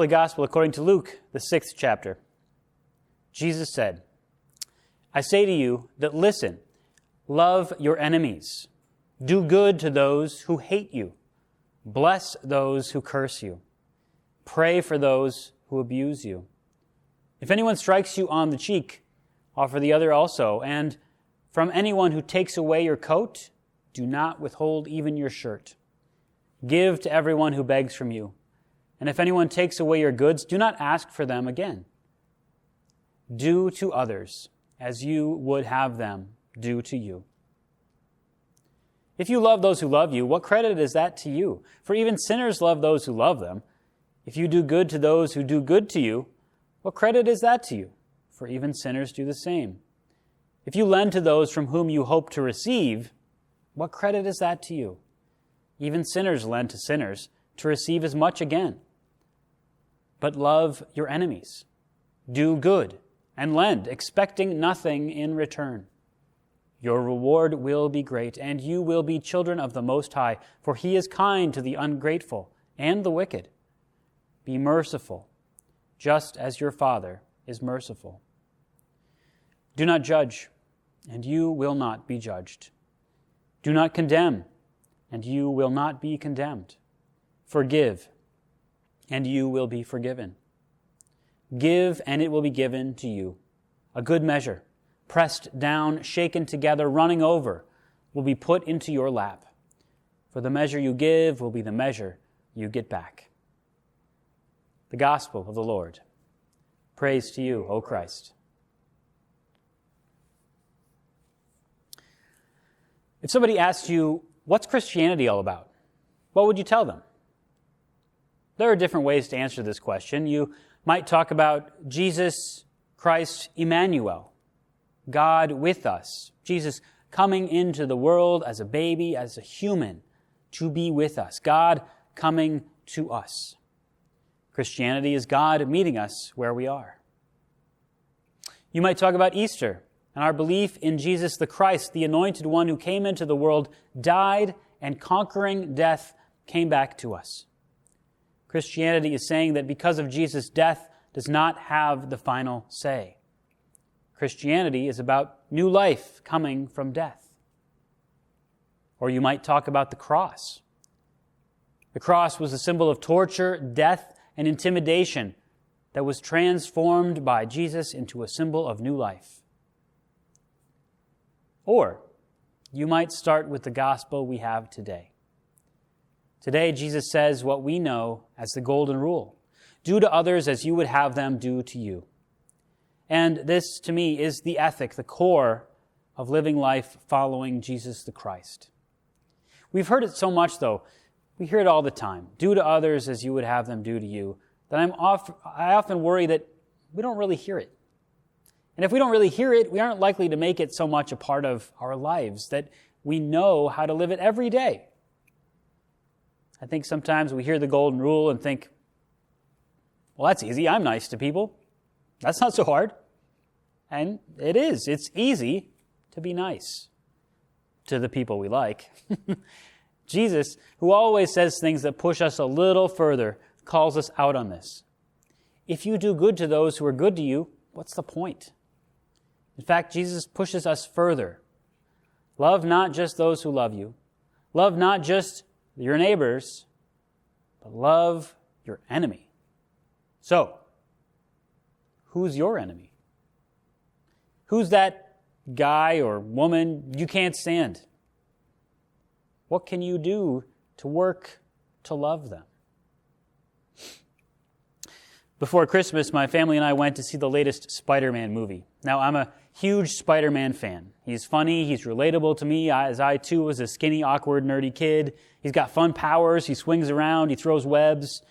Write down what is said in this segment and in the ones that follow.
Holy Gospel according to Luke, the 6th chapter. Jesus said, I say to you that listen, love your enemies, do good to those who hate you, bless those who curse you, pray for those who abuse you. If anyone strikes you on the cheek, offer the other also, and from anyone who takes away your coat, do not withhold even your shirt. Give to everyone who begs from you. And if anyone takes away your goods, do not ask for them again. Do to others as you would have them do to you. If you love those who love you, what credit is that to you? For even sinners love those who love them. If you do good to those who do good to you, what credit is that to you? For even sinners do the same. If you lend to those from whom you hope to receive, what credit is that to you? Even sinners lend to sinners to receive as much again. But love your enemies. Do good and lend, expecting nothing in return. Your reward will be great, and you will be children of the Most High, for He is kind to the ungrateful and the wicked. Be merciful, just as your Father is merciful. Do not judge, and you will not be judged. Do not condemn, and you will not be condemned. Forgive, and you will be forgiven. Give, and it will be given to you. A good measure, pressed down, shaken together, running over, will be put into your lap. For the measure you give will be the measure you get back. The Gospel of the Lord. Praise to you, O Christ. If somebody asked you, what's Christianity all about? What would you tell them? There are different ways to answer this question. You might talk about Jesus Christ Emmanuel, God with us. Jesus coming into the world as a baby, as a human, to be with us. God coming to us. Christianity is God meeting us where we are. You might talk about Easter and our belief in Jesus the Christ, the anointed one who came into the world, died, and conquering death came back to us. Christianity is saying that because of Jesus' death does not have the final say. Christianity is about new life coming from death. Or you might talk about the cross. The cross was a symbol of torture, death, and intimidation that was transformed by Jesus into a symbol of new life. Or you might start with the gospel we have today. Today, Jesus says what we know as the golden rule. Do to others as you would have them do to you. And this, to me, is the ethic, the core of living life following Jesus the Christ. We've heard it so much, though. We hear it all the time. Do to others as you would have them do to you. That I often worry that we don't really hear it. And if we don't really hear it, we aren't likely to make it so much a part of our lives that we know how to live it every day. I think sometimes we hear the golden rule and think, well, that's easy. I'm nice to people. That's not so hard. And it is. It's easy to be nice to the people we like. Jesus, who always says things that push us a little further, calls us out on this. If you do good to those who are good to you, what's the point? In fact, Jesus pushes us further. Love not just those who love you. Love not just your neighbors, but love your enemy. So, who's your enemy? Who's that guy or woman you can't stand? What can you do to work to love them? Before Christmas, my family and I went to see the latest Spider-Man movie. Now, I'm a huge Spider-Man fan. He's funny, he's relatable to me, as I too was a skinny, awkward, nerdy kid. He's got fun powers, he swings around, he throws webs.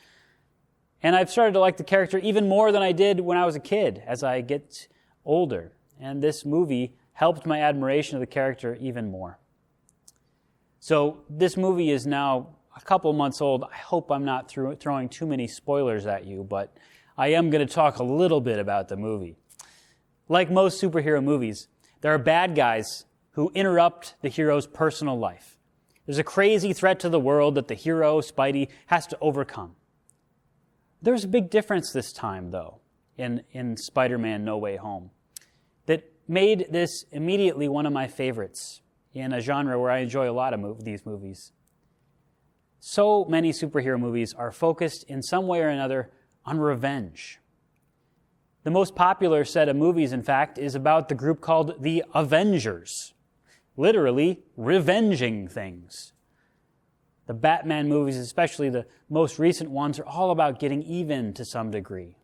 And I've started to like the character even more than I did when I was a kid as I get older. And this movie helped my admiration of the character even more. So this movie is now a couple months old. I hope I'm not throwing too many spoilers at you, but I am going to talk a little bit about the movie. Like most superhero movies, there are bad guys who interrupt the hero's personal life. There's a crazy threat to the world that the hero, Spidey, has to overcome. There's a big difference this time, though, in Spider-Man No Way Home, that made this immediately one of my favorites in a genre where I enjoy a lot of these movies. So many superhero movies are focused in some way or another on revenge. The most popular set of movies, in fact, is about the group called the Avengers, literally revenging things. The Batman movies, especially the most recent ones, are all about getting even to some degree.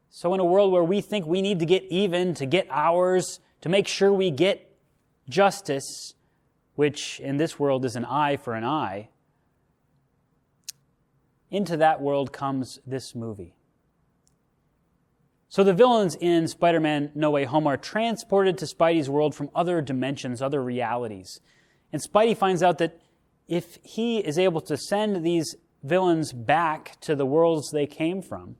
So in a world where we think we need to get even, to get ours, to make sure we get justice, which in this world is an eye for an eye, into that world comes this movie. So the villains in Spider-Man No Way Home are transported to Spidey's world from other dimensions, other realities. And Spidey finds out that if he is able to send these villains back to the worlds they came from,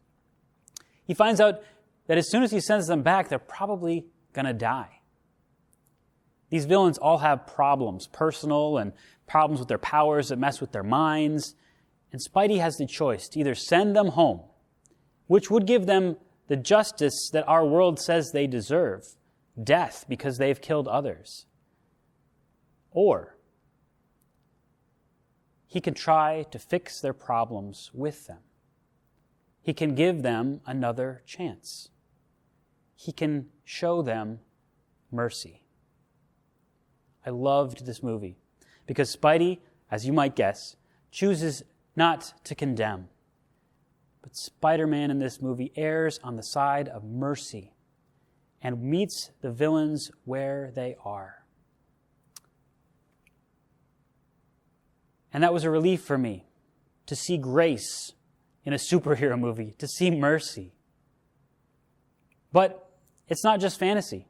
he finds out that as soon as he sends them back, they're probably going to die. These villains all have problems, personal and problems with their powers that mess with their minds. And Spidey has the choice to either send them home, which would give them the justice that our world says they deserve, death because they've killed others, or he can try to fix their problems with them. He can give them another chance. He can show them mercy. I loved this movie because Spidey, as you might guess, chooses not to condemn. But Spider-Man in this movie errs on the side of mercy and meets the villains where they are. And that was a relief for me, to see grace in a superhero movie, to see mercy. But it's not just fantasy.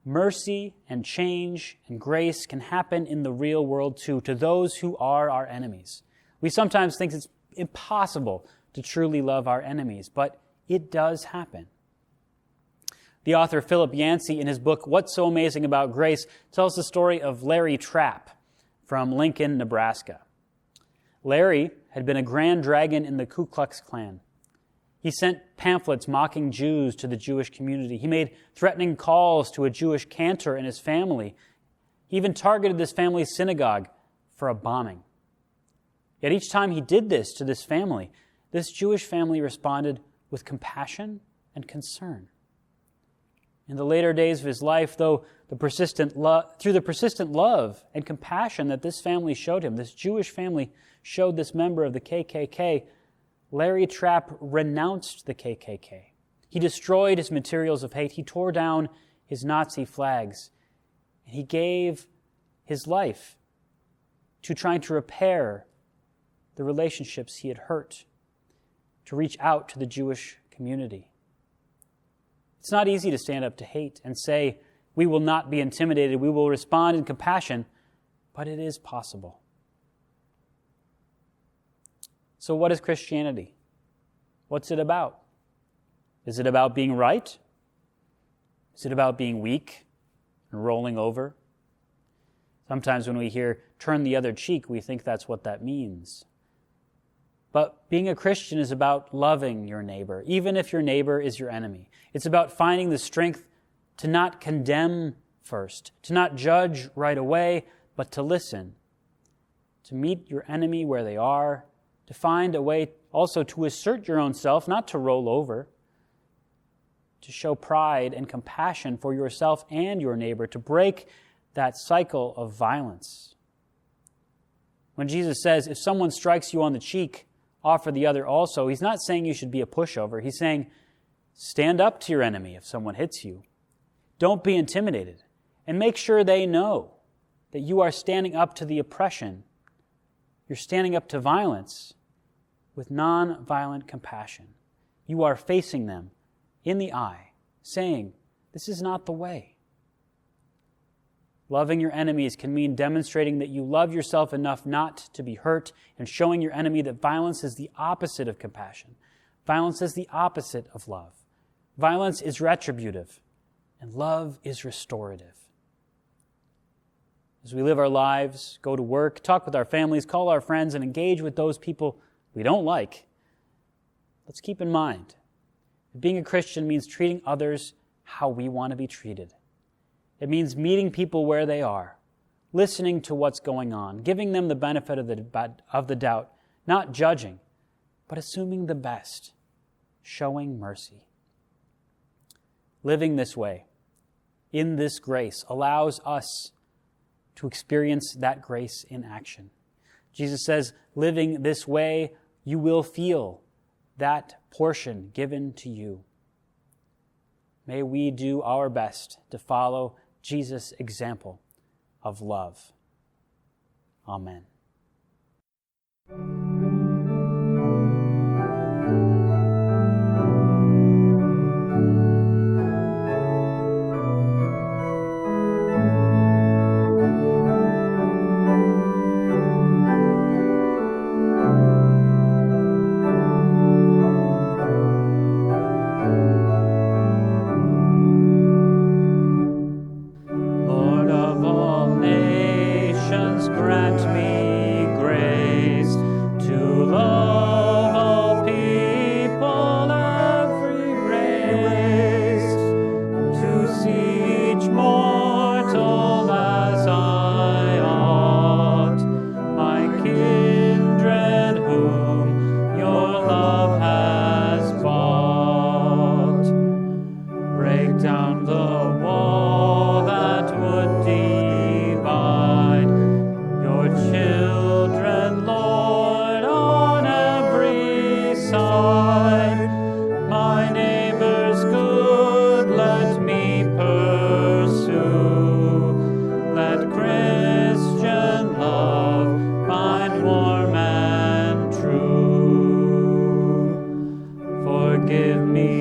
Mercy and change and grace can happen in the real world too, to those who are our enemies. We sometimes think it's impossible to truly love our enemies, but it does happen. The author Philip Yancey, in his book, What's So Amazing About Grace, tells the story of Larry Trapp from Lincoln, Nebraska. Larry had been a grand dragon in the Ku Klux Klan. He sent pamphlets mocking Jews to the Jewish community. He made threatening calls to a Jewish cantor and his family. He even targeted this family's synagogue for a bombing. Yet each time he did this to this family, this Jewish family responded with compassion and concern. In the later days of his life, though, through the persistent love and compassion that this family showed him, this Jewish family showed this member of the KKK, Larry Trapp renounced the KKK. He destroyed his materials of hate. He tore down his Nazi flags. And he gave his life to trying to repair the relationships he had hurt, to reach out to the Jewish community. It's not easy to stand up to hate and say, we will not be intimidated, we will respond in compassion, but it is possible. So what is Christianity? What's it about? Is it about being right? Is it about being weak and rolling over? Sometimes when we hear turn the other cheek, we think that's what that means. But being a Christian is about loving your neighbor, even if your neighbor is your enemy. It's about finding the strength to not condemn first, to not judge right away, but to listen, to meet your enemy where they are, to find a way also to assert your own self, not to roll over, to show pride and compassion for yourself and your neighbor, to break that cycle of violence. When Jesus says, if someone strikes you on the cheek, offer the other also, he's not saying you should be a pushover. He's saying, stand up to your enemy if someone hits you. Don't be intimidated. And make sure they know that you are standing up to the oppression. You're standing up to violence with non-violent compassion. You are facing them in the eye, saying, this is not the way. Loving your enemies can mean demonstrating that you love yourself enough not to be hurt and showing your enemy that violence is the opposite of compassion. Violence is the opposite of love. Violence is retributive, and love is restorative. As we live our lives, go to work, talk with our families, call our friends, and engage with those people we don't like, Let's keep in mind that being a Christian means treating others how we want to be treated. It means meeting people where they are, listening to what's going on, giving them the benefit of the doubt, not judging, but assuming the best, showing mercy. Living this way, in this grace, allows us to experience that grace in action. Jesus says, living this way, you will feel that portion given to you. May we do our best to follow Jesus' example of love. Amen. Forgive me